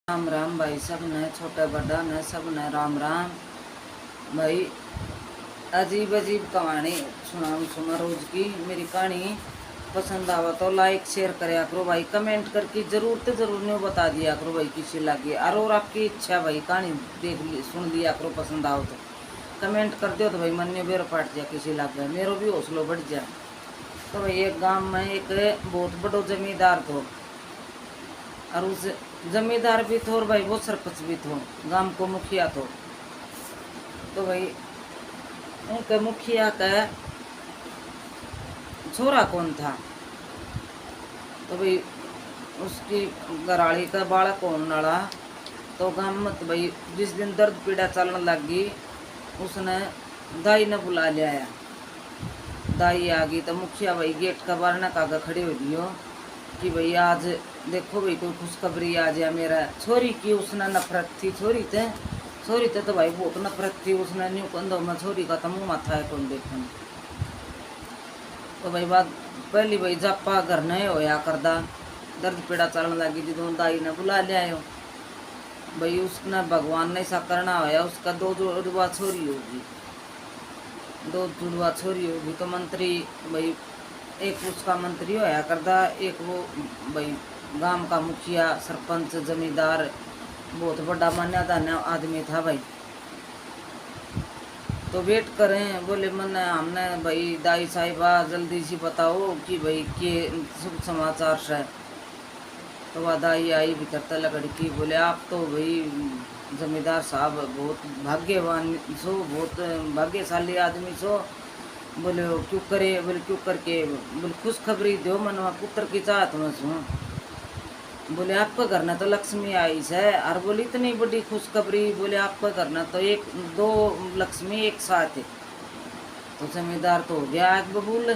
राम राम भाई, सब ने छोटा बड़ा ने सब ने राम राम भाई। अजीब अजीब कहानी सुनाऊँ सुना रोज की। मेरी कहानी पसंद आवा तो लाइक शेयर करया करो भाई, कमेंट करके जरूर तो जरूर नहीं बता दिया करो भाई किसी लगे। और आपकी इच्छा भाई कहानी देख ली सुन लिया करो, पसंद आओ तो कमेंट कर दो तो भाई मन में बेर पट जाए किसी लगे, मेरो भी हौसलो बढ़ जाए। तो भाई एक गांव में एक बहुत बड़ो जमींदार थो, और उस जमींदार भी थो और भाई वो सरपंच भी थो, गांव को मुखिया थो। तो भाई उनके मुखिया का छोरा कौन था, तो भाई उसकी घराड़ी का बालक कौन नड़ा। तो गांव में तो भाई जिस दिन दर्द पीड़ा चलने लगी, उसने दाई ने बुला लिया। दाई आ गई तो मुखिया भाई गेट का बाहर ना कागा खड़े हो दियो कि भाई आज देखो भाई कोई खुशखबरी आ जाए। मेरा छोरी की उसने नफरत थी, छोरी ते तो भाई बहुत नफरत थी उसने, न्यू कंधो में छोरी का तो मुँह माथा है कौन देखने। तो भाई बात पहली भाई जापा घर नहीं होया करदा, दर्द पीड़ा चलने लगी जो दाई ने बुला लिया भाई। उसने भगवान ने ऐसा करना होया, उसका दो जुड़वा छोरी होगी, दो जुड़वा छोरी होगी। तो मंत्री भाई एक उसका मंत्री होया करदा, एक वो भाई गांव का मुखिया सरपंच जमींदार बहुत बड़ा मान्या दान्या आदमी था भाई। तो वेट करें, बोले मन हमने भाई दाई साहिबा जल्दी से बताओ कि भाई के शुभ समाचार है। तो वह दाई आई भीतर तक लड़की, बोले आप तो भाई जमींदार साहब बहुत भाग्यवान सो, बहुत भाग्यशाली आदमी सो। बोले क्यों करे, बोले क्यों करके, बोले खुशखबरी दो मनवा पुत्र की चाहत में सू। बोले आपका घर ना तो लक्ष्मी आई है, और बोली इतनी बड़ी खुशखबरी, बोले आपका घर ना तो एक दो लक्ष्मी एक साथ है। तो जमींदार तो हो गया आग बबूल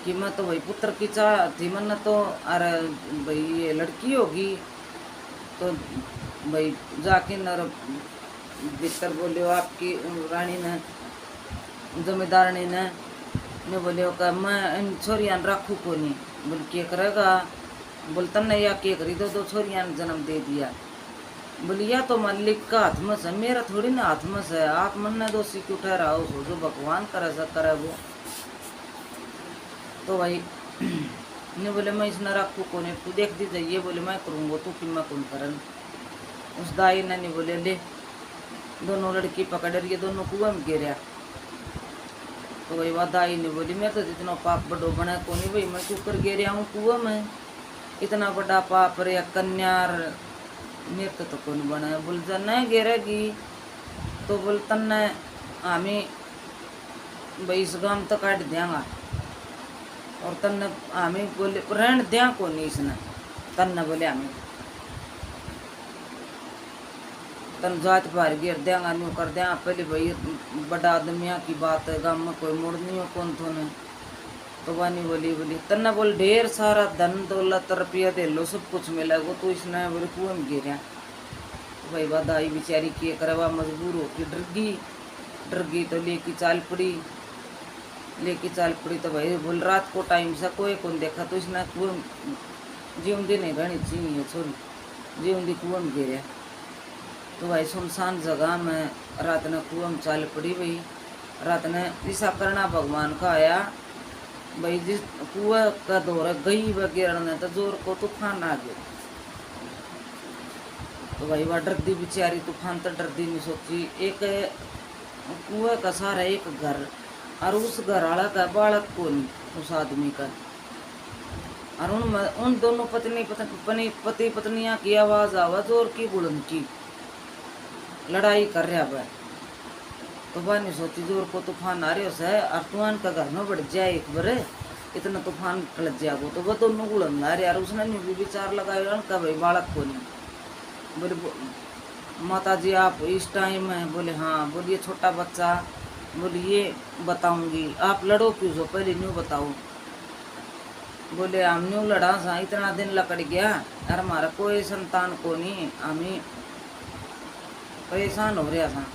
कि मैं तो भाई पुत्र की चाह थी मन तो, अरे भाई ये लड़की होगी। तो भाई जाके नर भीतर बोले आपकी रानी ने, जमींदारनी ने बोले का मैं इन छोरियान रखू को नहीं। बोल के करेगा, बोलता नहीं या के करी, दो छोरियां ने जन्म दे दिया। बोलिया तो मालिक का हाथ में से, मेरा थोड़ी ना हाथ में से, आप मन ने दोषी क्यों ठहराओ, सो जो भगवान करे सा करे वो। तो भाई ने बोले मैं इसने रखू को नहीं, तू देख दी जाइए, बोले मैं करूँगा तू कि मैं कौन करन। उस दाई ने नहीं बोले ले, दोनों लड़की पकड़ रही, दोनों कुआं में गिरा। तो भाई वह दाई ने बोली मैं तो जितना पाप बड़ो बना को नहीं भाई, मैं क्यों कर गिरा हूँ कुआं में, इतना बड़ा पाप रे कन्यार मेरे तो कौन बना। बोल जाना गिरेगी तो बोल तन्ने हमें भाई इस गांव तक काट देंगा, और तन्ने हमें बोले रहन दिया को नहीं इसने। तन्ने बोले हमें तन जात पार गिर देंगा, न्यू कर देंगा। पहले भाई बड़ा आदमिया की बात है, गांव में कोई मोड़ नहीं हो कौन थो ने। तो वानी बोली तन्ना बोल ढेर सारा धन दौलत रुपया दे लो, सब कुछ मिला वो तो इसने बोले कुएं में गिरा। तो भाई बदाई बेचारी के करवा मजबूर हो कि डर गई तो लेके चाल पड़ी। तो भाई बोल रात को टाइम से कोई कौन देखा, तो इसने कुएं जीवन दी नहीं रहनी चाहिए छोरी, जीवन दी कुएं में गिरा। तो भाई सुनसान जगह में रात ने कुएं में चाल पड़ी। भाई रात ने ऐसा करना भगवान का आया भाई, जिस कुआ का दौर गई वगैरह ने तो जोर को तूफान आ गया। तो भाई वह डर दी बेचारी, तूफान तो डर दी नहीं सोची। एक कुआ का सारा एक घर, और उस घर वाला का बालक को नहीं, उस आदमी का। और उन दोनों पति पत्नियां की आवाज आवा जोर की बुलंद की, लड़ाई कर रहा है। तो वह नहीं सोची जोर को तूफान आ रहे है, और तूफान का घर में बढ़ जाए एक बार, इतना तूफान लग जाएगा। तो वह दोनों गुड़न आ रहे, और उसने नहीं भी विचार लगाया का भाई बालक को नहीं। बोले माता जी आप इस टाइम है, बोले हाँ। बोलिए छोटा बच्चा, बोलिए बताऊंगी, आप लड़ो क्यों जो पहले न्यू बताओ। बोले हम न्यू लड़ा सा, इतना दिन लकड़ गया और हमारा कोई संतान को नहीं, हमें परेशान हो रहा था।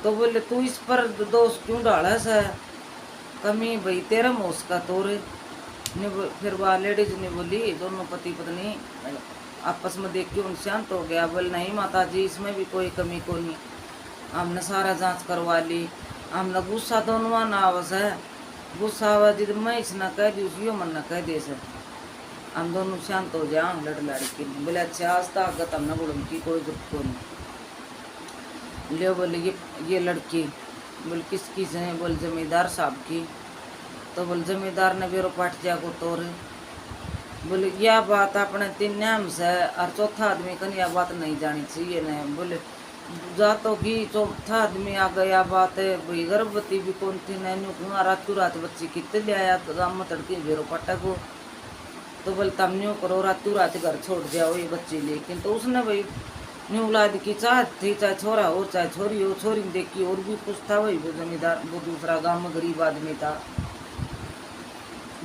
तो बोले तू इस पर दोष क्यों डाला सा, कमी भाई तेरा मोस का तोरे। फिर वह लेडीज ने बोली, दोनों पति पत्नी आपस में देख के उन शांत हो गया। बोले नहीं माता जी, इसमें भी कोई कमी को नहीं, हमने सारा जांच करवा ली। हमने गुस्सा दोनों ना आवस है, गुस्सा आवा जी मैं इसना कह दी उसी मन न कह दे सर, हम दोनों शांत हो जा लड़ लड़की। बोले अच्छा आज तक हमने बोल की कोई जरूरत को नहीं। ले बोले ये लड़की बोले किसकी से, बोल जमींदार साहब की। तो बोल जमींदार ने बेरो पाट जा को तोड़। बोले यह बात अपने तीन नाम से और चौथा आदमी कन यह बात नहीं जानी चाहिए न। बोले जा तो कि चौथा आदमी आ गया बात है भाई, गर्भवती भी कौन थी नैनू कुआ रातों रात बच्ची कितने ले आया तो गाँव में तड़के बेरो पाटा को। तो बोले तम न्यू करो रातों रात घर छोड़ जाओ ये बच्ची, लेकिन तो उसने भाई न्यू औलाद की चाह थी, चाहे छोरा हो चाहे छोरी हो। छोरी ने देखी और भी कुछ था वही, वो जमींदार वो दूसरा गाँव में गरीब आदमी था।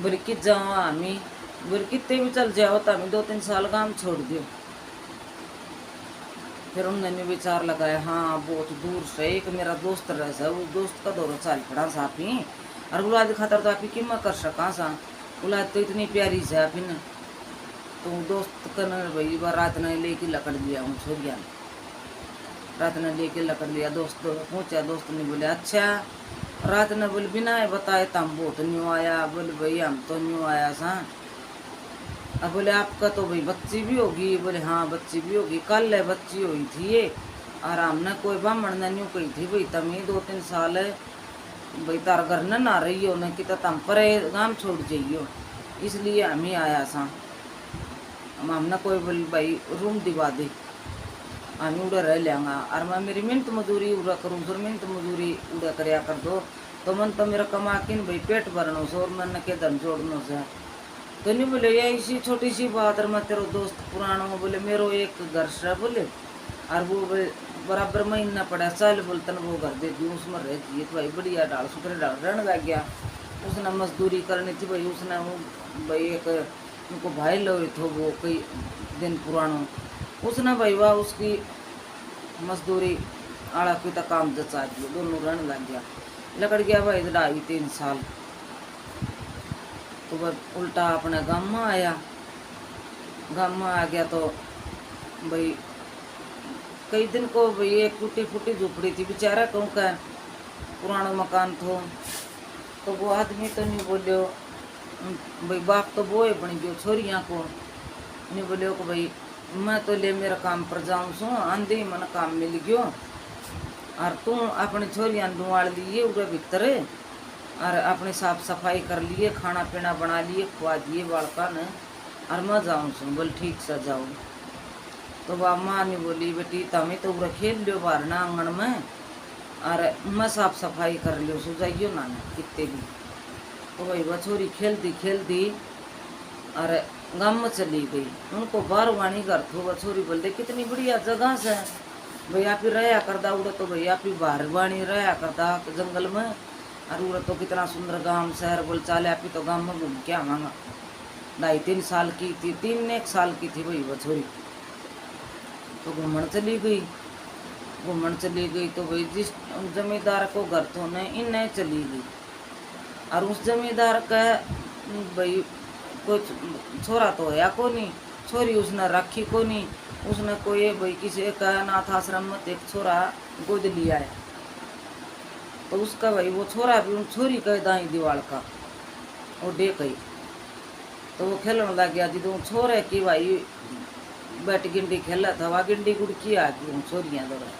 बोले कि जाओ हमी, बोले कितने भी चल जाओ तो हमें 2-3 साल काम छोड़ दियो। फिर उन्होंने विचार लगाया हाँ बहुत दूर से एक मेरा दोस्त रह सा, उस दोस्त का दौरा चाल पड़ा सा आप ही, और औलाद खातर तो आप ही कि मैं कर सका सा, औलाद तो इतनी प्यारी से आप ही न। तो दोस्त का न भाई रात ने लेके लकड़ लिया हूँ छोरिया, रात ने लेके लकड़ लिया। दोस्त पहुँचा, दोस्त ने बोले अच्छा, रात ने बोले बिना बताए तम बहुत न्यू आया। बोले भाई हम तो न्यू आया सा। अब बोले आपका तो भाई बच्ची भी होगी। बोले हाँ बच्ची भी होगी, कल है बच्ची हुई थी ये, और हमने कोई बामण ने न्यू कही थी भाई तम 2-3 साल है भाई तार घर न ना रही हो न कि तम पर गांव छोड़ जाइयो, इसलिए हम ही आया सा। हमने कोई बोले भाई रूम दिवा दे, हम उड़ा रह लेंगा, और मैं मेरी मिनट मजदूरी उड़ा करूँ, फिर मिनट मजदूरी उड़ा करया कर दो। तो मन तो मेरा कमा के भाई पेट भरनो से और मन के धन जोड़नो से। तो नहीं बोले ये इसी छोटी सी बात है, मैं तेरो दोस्त पुराना बोले मेरो एक घर से बोले, और वो बराबर महीना पड़ा चल बोलते वो घर दे दी उसमें रह दिए। तो भाई बढ़िया डाल सुथरे डाल रहने लग गया। उसने मजदूरी करनी थी भाई, उसने वो भाई एक उनको भाई लो तो वो कई दिन पुराना, उसने भाई वाह उसकी मजदूरी आड़ा की तक काम जचा दिया, दोनों रहने लग गया। लकड़ गया भाई 2.5-3 साल। तो वह उल्टा अपने गाँव में आया, गाँव में आ गया तो भाई कई दिन को भाई एक टूटी फूटी झुपड़ी थी बेचारा, कहूँ का पुराना मकान थो। तो वो आदमी तो नहीं बोलियो भाई, बाप तो वो है बन गयो छोरियाँ को नहीं बोलियो कि भाई मैं तो ले मेरा काम पर जाऊँ सो, आंधी मन काम मिल गयो, और तू अपनी छोरियाँ डुआड़ लिए उड़े भीतर, और अपनी साफ सफाई कर लिए, खाना पीना बना लिए, खुआ दिए बालका ने, और मैं जाऊँ सो। बोल ठीक से जाओ। तो वह माँ ने बोली बेटी तमें तो उड़ा खेल लियो बाहर ना आंगन में, और मैं साफ सफाई कर लियो सो जाइयो ना कितने भी। तो भाई वह छोरी खेल दी और गाँव में चली गई। उनको बार वाणी घर थो, वह छोरी बोलते कितनी बढ़िया जगह से भाई आप ही रहा करदा उड़ा, तो भाई आप ही बाहर वाणी रहा करदा जंगल में, और उड़ा तो कितना सुंदर गांव शहर। बोल चाले आप ही तो गाँव में घूम के आवांगा। 2.5-3 साल की थी, 3-1 साल की थी भाई वह छोरी। तो घूमन चली गई तो भाई जिस जमींदार को घर तो न इन्हें चली गई, और उस जमींदार का भाई कुछ छोरा तो है को नहीं, छोरी उसने रखी को नहीं। उसने कोई भाई किसी का अनाथ आश्रम में एक छोरा गोद लिया है, तो उसका भाई वो छोरा भी उन छोरी का दाई दीवार का वो डे गई। तो वो खेलने लग गया जी, तो छोरे की भाई बैट गिंडी खेला था, वह गिंडी गुड़की आ गई उन छोरियाँ दौड़ा।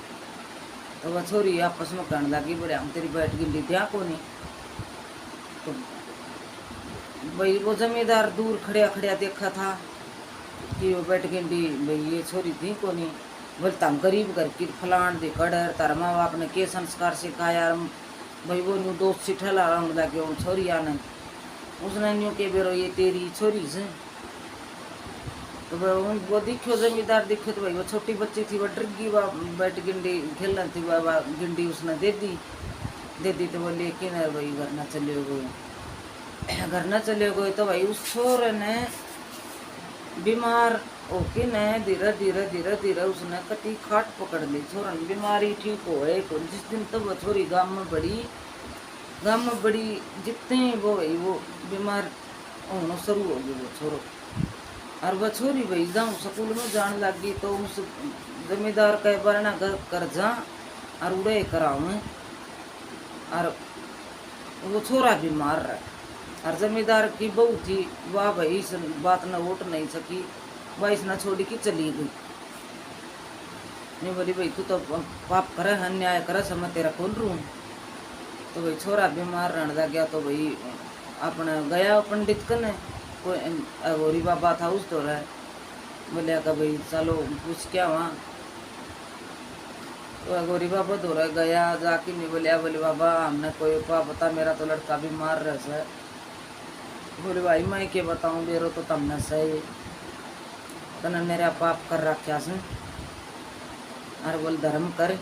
तो वह छोरी आपस में कहने लगी बोले हम तेरी बैट गिंडी दिया को नहीं। तो भाई वो जमींदार दूर खड़िया देखा था कि वो बैठ गिंडी भाई ये छोरी थी को नहीं। बोले तम गरीब घर की फलान दे कड़र, तारा माँ बाप ने के संस्कार सिखाया भाई, वो न्यू दोस्त सिठला रंग लगे उन छोरिया ने। उसने न्यू के बेरो ये तेरी छोरी से। तो वो दिखो जमींदार दिखो तो भाई वो छोटी बच्ची थी, वो डर गई, वह बैठ गिंडी खेलना थी, वह गिंडी उसने दे दी। तो वो लेकिन भाई घर न चले गए। तो भाई उस छोरे ने बीमार होके न धीरे उसने कति खाट पकड़ ली, छोरन बीमारी ठीक हो है। जिस दिन तो वो छोरी गाँव में बड़ी जितने वो भाई वो बीमार होना शुरू हो गई वो छोरो। और वह छोरी भाई जाऊँ स्कूल में जान लगी तो उस जमींदार के बरना कर जा और उड़े कराऊँ। और वो छोरा बीमार रहा और जमींदार की बहू थी वह भाई इस बात न उठ नहीं सकी, वह इसने छोड़ी की चली गई। नहीं बोली भाई तू तो पाप करे अन्याय करे सब मैं तेरा खोल रू। तो भाई छोरा बीमार रहने लग गया तो भाई अपने गया पंडित कने, कोई अगोरी बाबा था उस तो रहा, बोलिया का भाई चलो पूछ क्या वहाँ। तो अगोरी बाबा दो रहा गया जाके नहीं बोलिया, बोले बाबा हमने कोई उपाय बता, मेरा तो लड़का बीमार रह है। बोले भाई मैं क्या बताऊँ बेरो तो तमने सही तने मेरा पाप कर रखा से। अरे बोल धर्म कर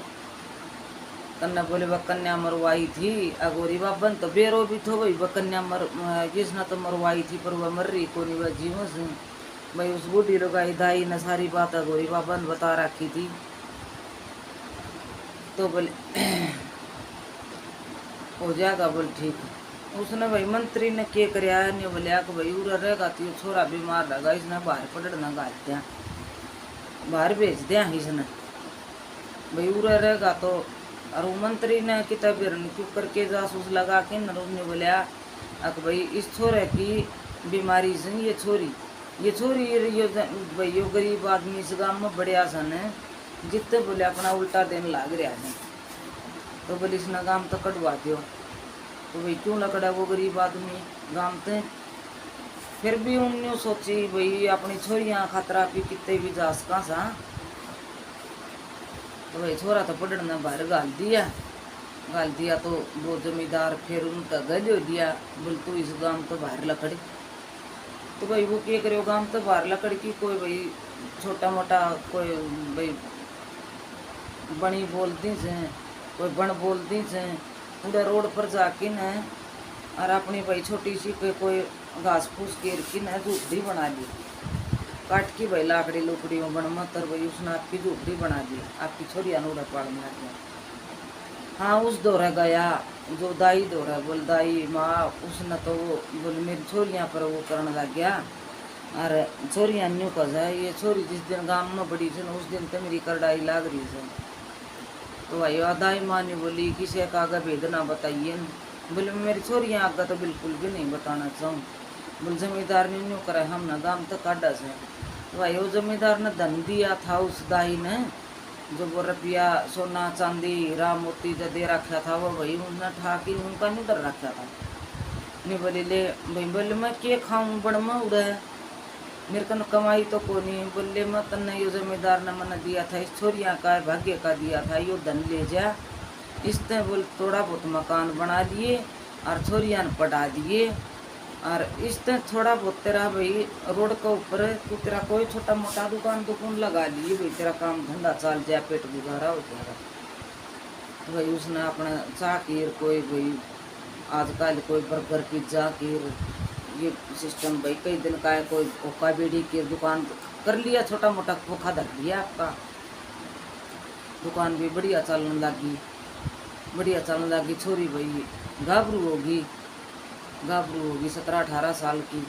तन्ने बोले वह कन्या मरवाई थी अगोरी बाबन तो बेरो भी थो भाई वह कन्या जिसने तो मरवाई थी पर वह मर रही कोनी वह जीवन से भाई उस बूढ़ी लगाई दाई ने सारी बात अगोरी बाबन बता रखी थी। तो बोले हो जाएगा, बोल ठीक है। उसने भाई मंत्री ने क्या कराया नहीं बोलिया कि भाई उरा रहेगा तो छोरा बीमार रहेगा इसने बाहर पड़ना गाल दिया, बाहर भेज दिया इसने भाई उरा रहेगा तो। और वो मंत्री ने किताब चुप करके जासूस लगा के नरूप ने बोलिया कि भाई इस छोरे की बीमारी से ये छोरी भाई यो गरीब आदमी इस गाँव में बढ़िया सन है जितने बोले अपना उल्टा देने लाग रहा है। तो बोले इसने गाँव तो कटवा दो। तो भाई क्यों लकड़ा वो गरीब आदमी गाँव ते, फिर भी उन्होंने सोची भाई अपनी छोरियाँ खतरा भी कितने भी जा सका सा। तो भाई छोरा तो पढ़ना बाहर गाल दिया तो वो जमींदार फिर उनका गल दिया, बोल तू इस गाँव तो बाहर लकड़ी। तो भाई वो क्या करे गाँव तो बाहर लकड़ी की कोई भाई छोटा मोटा कोई भाई बणी बोलती से कोई बण बोलती से पूरे रोड पर जाके न और अपनी भाई छोटी सी कोई घास फूस गिर की न झूपड़ी बना ली, काट की भाई लाकड़ी लुकड़ी में बन मत और भाई उसने आपकी झूपड़ी बना दी, आपकी छोरिया नूरा पाड़ में गया। हाँ उस दौरा गया जो दाई दौरा बोल दाई माँ उसने तो वो बोल मेरी छोरियाँ पर वो करने लग गया और छोरियाँ न्यू का जाए ये छोरी जिस दिन गाँव में बड़ी थी उस दिन तो मेरी करड़ाई लाग रही है। तो भाई दाई माँ ने बोली किसी का आगे भेद ना बताइए, बोले मेरी छोरियाँ आगे तो बिल्कुल भी नहीं बताना चाहूँ। बोल जमींदार ने न्यू करा हम ना गाँव तो काटा से। तो भाई वो जमींदार ने धन दिया था उस दाई ने जो वो रुपया सोना चांदी हीरा मोती जो दे रखा था वो भाई उन्होंने ठाकी उनका नहीं डर रखा था। नहीं बोले ले भाई बोले मैं क्या खाऊं बड़ में उड़े मेरे को कमाई तो को नहीं, बोले मैं तन्ने यो जमींदार ने मन दिया था इस छोरियाँ का भाग्य का दिया था यो धन ले जा इसने बोल थोड़ा बहुत मकान बना लिए और छोरियाँ पटा दिए और इसने थोड़ा बहुत तेरा भाई रोड के ऊपर तू तेरा कोई छोटा मोटा दुकान लगा लिए भाई तेरा काम धंधा चल जाए पेट गुजारा हो जाएगा। तो भाई उसने अपना चाह की कोई भाई आजकल कोई बर्गर पिज्जा की ये सिस्टम भाई कई दिन का है, कोई ओका बीड़ी की दुकान कर लिया छोटा मोटा पोखा धर लिया आपका दुकान भी बढ़िया चलने लगी। छोरी भाई घाबरू होगी 17-18 साल की।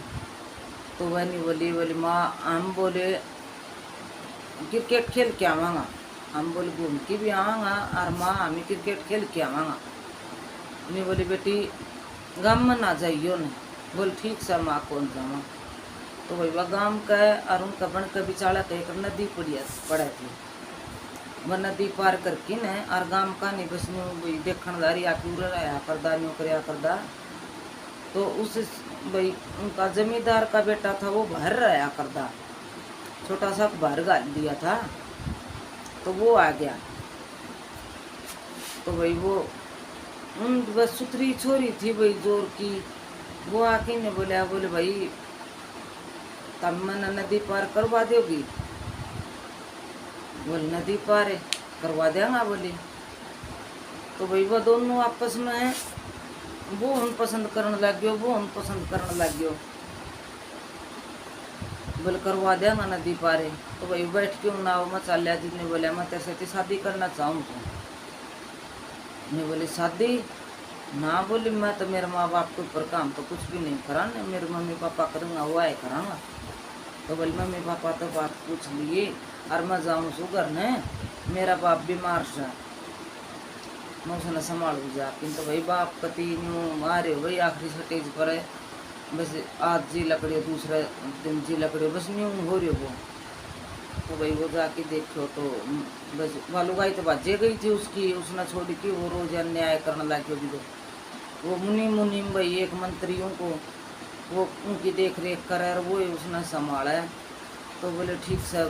तो वह नहीं बोली माँ हम बोले क्रिकेट खेल के आवांगा, हम बोले घूम के भी आवांगा और माँ हमें क्रिकेट खेल के आवांगा। नहीं बोली बेटी गाँव में ना जाइयो न, बोल ठीक से माँ कौन जावा। तो भाई वह गाँव का और उनका बन का बिचाड़ा एक नदी पड़े थी, वह नदी पार करके न और गाँव का नहीं बस भाई देखनदारी आके रहा करदा न्यू कराया करदा। तो उस भाई उनका जमींदार का बेटा था वो बाहर रहा करदा, छोटा सा बाहर गाल दिया था तो वो आ गया। तो भाई वो उन बस सुथरी छोरी थी भाई जोर की, वो आके ने बोले भाई तब मैंने नदी पार करवा दोगी, बोल नदी पार है करवा देंगा बोले। तो भाई वो दोनों आपस में वो हम पसंद करने लग गयो बोल करवा देंगा नदी पार है। तो भाई बैठ के नाव में चल लिया जितने बोले मैं तेरे से शादी करना चाहूँ मैं बोली शादी ना, बोली मैं तो मेरे माँ बाप के ऊपर काम तो कुछ भी नहीं करा ना, मेरे मम्मी पापा करूँगा वो आए कराँगा। तो बोले मम्मी पापा तो बात पूछ लिए और मैं जाऊँ सू घर ने, मेरा बाप बीमार से मैं उसने संभालू जाके। तो भाई बाप कति यूँ मारे हो भाई आखिरी स्टेज पर है, बस आज जी लकड़े दूसरे दिन जी लकड़े बस यूँ हो रही वो। तो भाई वो जाके देखो तो बस वालू गाई तो बाजे गई थी उसकी, उसने छोड़ी कि वो रोज अन्याय करने लगे भी। वो मुनीम भाई एक मंत्रियों को वो उनकी देख रेख करे और वो उसने संभाला है। तो बोले ठीक से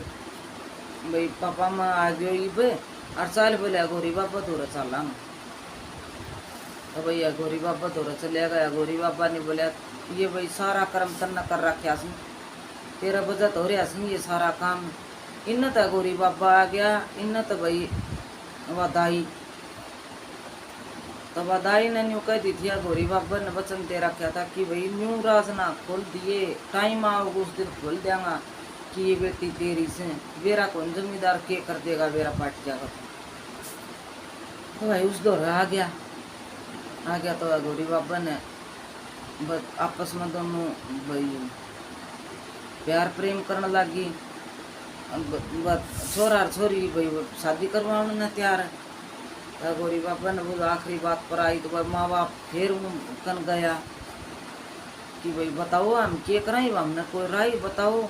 भाई पापा मैं आ गयो ये और चाल बोले अगोरी बाबा धोरा चला। तो भैया गोरी बाबा धोरा चले गया। गोरी बाबा ने बोला ये भाई सारा कर्म तन्ना कर रखा सुन, तेरा वजह तो हो रहा सुन ये सारा काम। इन तो गोरी बाबा आ गया, इन तो भाई वादाई तो वादाई ने न्यू कह दी थी गोरी बाबा ने वचन दे रखा था कि भाई न्यू राजना खोल दिए, टाइम आओगे उस दिन खोल देंगा कि ये बेटी तेरी से बेरा कौन जमींदार के कर देगा, बेरा पाट जाएगा। तो भाई उस दौर आ गया तो गोरी बाबा ने आपस में दोनों भाई प्यार प्रेम करने लगी। छोरा और छोरी भाई शादी करवाने तैयार है। तो गोरी बाबा ने वो आखिरी बात पर आई तो माँ बाप फिर कन गया कि भाई बताओ हम क्या कराई, हमने कोई राय बताओ।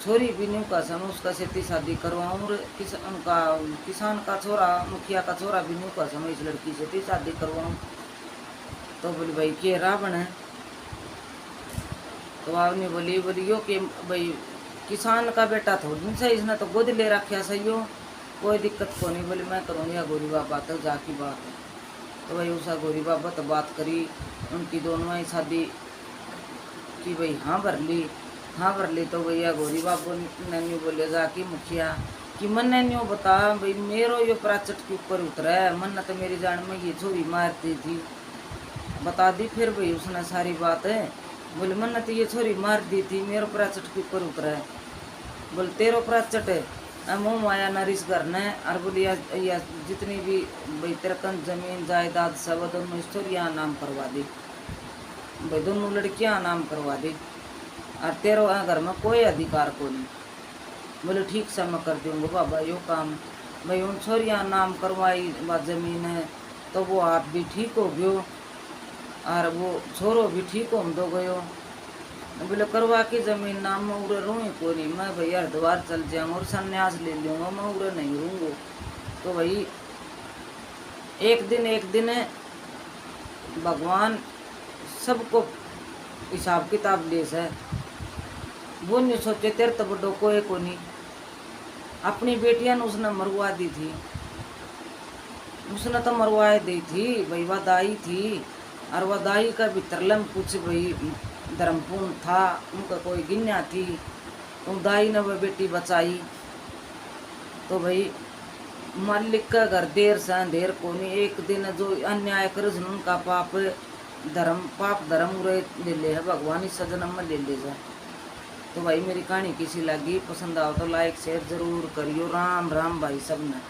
छोरी भी न्यू का समय उसका सेती शादी करवाऊँ, उनका किसान का छोरा मुखिया का छोरा भी न्यू का समय इस लड़की से शादी करवाऊँ। तो बोली भाई के रावण है। तो आपने बोली यो कि भाई किसान का बेटा थोड़ी सा इसने तो गोद ले रखा सही हो, कोई दिक्कत को नहीं। बोली मैं करूँगी गोरी बाबा तक जाकी बात है। तो भाई उसा गोरी बाबा तो बात करी, उनकी दोनों ही शादी की भाई हाँ भर ली। तो भैया गोरी बाबू ने बोले जाके मुखिया कि मन ने न्यू बता भाई मेरो यो प्राचट के ऊपर उतरा है, मन तो मेरी जान में ये छोरी मारती थी, बता दी फिर भाई उसने सारी बात है। बोले मन तो ये छोरी मार दी थी, मेरे प्राचट के ऊपर उतरा है। बोले तेरो प्राचट है मुँह आया नरिश करना है। और बोली या जितनी भी भाई तेरे कन जमीन जायदाद सब दोनों स्टोरियाँ नाम करवा दी, भाई दोनों लड़कियाँ नाम करवा दी और तेरो घर में कोई अधिकार को नहीं। बोले ठीक से मैं कर दूँगा बाबा यो काम। भाई उन छोरियाँ नाम करवाई बात जमीन है तो वो आप भी ठीक हो गयो और वो छोरो भी ठीक हो दो गयो। बोले करवा के जमीन नाम में उड़े रूँ को नहीं, मैं भैया हरिद्वार चल जाऊँगा और संन्यास ले लूँगा, मैं उड़े नहीं रहूँगा। तो भाई एक दिन भगवान सबको हिसाब किताब ले से। वो नहीं सोचे तेरे तो बड़ो कोई को नहीं, अपनी बेटियां ने उसने मरवा दी थी, उसने तो मरवा दी थी भाई वह दाई थी। और वह दाई का भी तरलम कुछ भाई धर्मपूर्ण था, उनका कोई गिन्या थी, तो दाई ने वह बेटी बचाई। तो भाई मालिक का घर देर से अंधेर को नहीं, एक दिन जो अन्याय कर उनका पाप धर्म ले ले है भगवान इस जन्म में ले ले जाए। तो भाई मेरी कहानी किसी लगी पसंद आओ तो लाइक शेयर जरूर करियो। राम राम भाई सब ने।